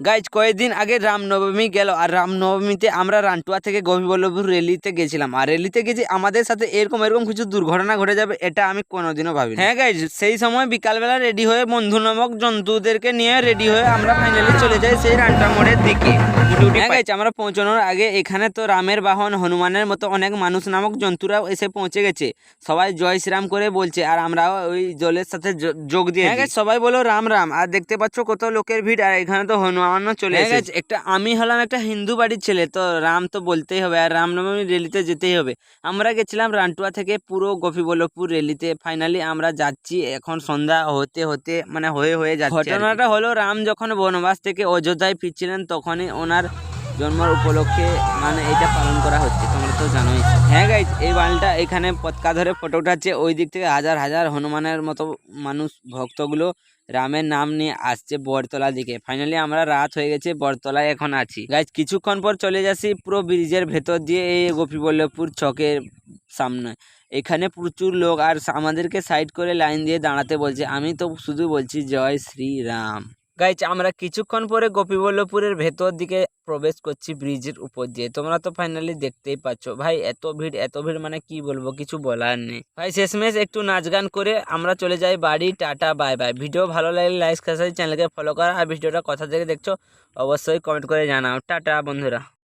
Guys কয়েকদিন আগে রামনবমী গেল, আর রামনবমীতে আমরা রান্টুয়া থেকে গোপীবল্লভপুর রেলিতে গেছিলাম। আর রেলিতে গেছি, আমাদের সাথে এরকম কিছু দুর্ঘটনা ঘটে যাবে এটা আমি কোনোদিনও ভাবিনি। হ্যাঁ গাইজ, সেই সময় বিকালবেলা রেডি হয়ে বন্ধু নামক জন্তুদেরকে নিয়ে রেডি হয়ে আমরা ফাইনালি চলে যাই সেই রান্টুয়া মোড়ের দিকে। হ্যাঁ গাইজ, আমরা পৌঁছানোর আগে এখানে তো রামের বাহন হনুমানের মতো অনেক মানুষ নামক জন্তুরাও এসে পৌঁছে গেছে। সবাই জয় শ্রীরাম করে বলছে, আর আমরাও ওই জলের সাথে যোগ দিয়ে। হ্যাঁ গাইজ, সবাই বলো রাম রাম। আর দেখতে পাচ্ছ কত লোকের ভিড়, আর এখানে তো হনুমানও চলে এসেছে। আমি হলাম একটা হিন্দু বাড়ির ছেলে, তো রাম তো বলতেই হবে, আর রামনবমী রেলিতে যেতেই হবে। আমরা গেছিলাম রান্টুয়া থেকে পুরো গোপীবল্লভপুর রেলিতে। ফাইনালি আমরা যাচ্ছি, এখন সন্ধ্যা হতে হতে মানে হয়ে যাচ্ছে। ঘটনাটা হলো, রাম যখন বনবাস থেকে অযোধ্যায় ফিরছিলেন তখনই ওনার জন্মের উপলক্ষে মানে এটা পালন করা হচ্ছে, তোমরা তো জানোই। হ্যাঁ গাইজ, এই বালটা এখানে পতাকা ধরে ফটো উঠাচ্ছে, ওই দিক থেকে হাজার হাজার হনুমানের মতো মানুষ ভক্তগুলো রামের নাম নিয়ে আসছে বটতলা দিকে। ফাইনালি আমরা রাত হয়ে গেছে, বটতলায় এখন আছি। গাইজ কিছুক্ষণ পর চলে যাচ্ছি পুরো ব্রিজের ভেতর দিয়ে এই গোপীবল্লভপুর চকের সামনে। এখানে প্রচুর লোক, আর আমাদেরকে সাইড করে লাইন দিয়ে দাঁড়াতে বলছে। আমি তো শুধু বলছি জয় শ্রীরাম। গাইজ আমরা কিছুক্ষণ পরে গোপীবল্লভপুরের ভেতর দিকে প্রবেশ করছি ব্রিজের উপর দিয়ে। তোমরা তো ফাইনালি দেখতেই পাচ্ছ ভাই, এত ভিড় মানে কি বলবো, কিছু বলার নেই ভাই। শেষমেশ একটু নাচ গান করে আমরা চলে যাই বাড়ি। Tata bye bye. ভিডিও ভালো লাগলে লাইক চ্যানেলকে ফলো করা, আর ভিডিওটা কোথা থেকে দেখছো অবশ্যই কমেন্ট করে জানাও। টাটা বন্ধুরা।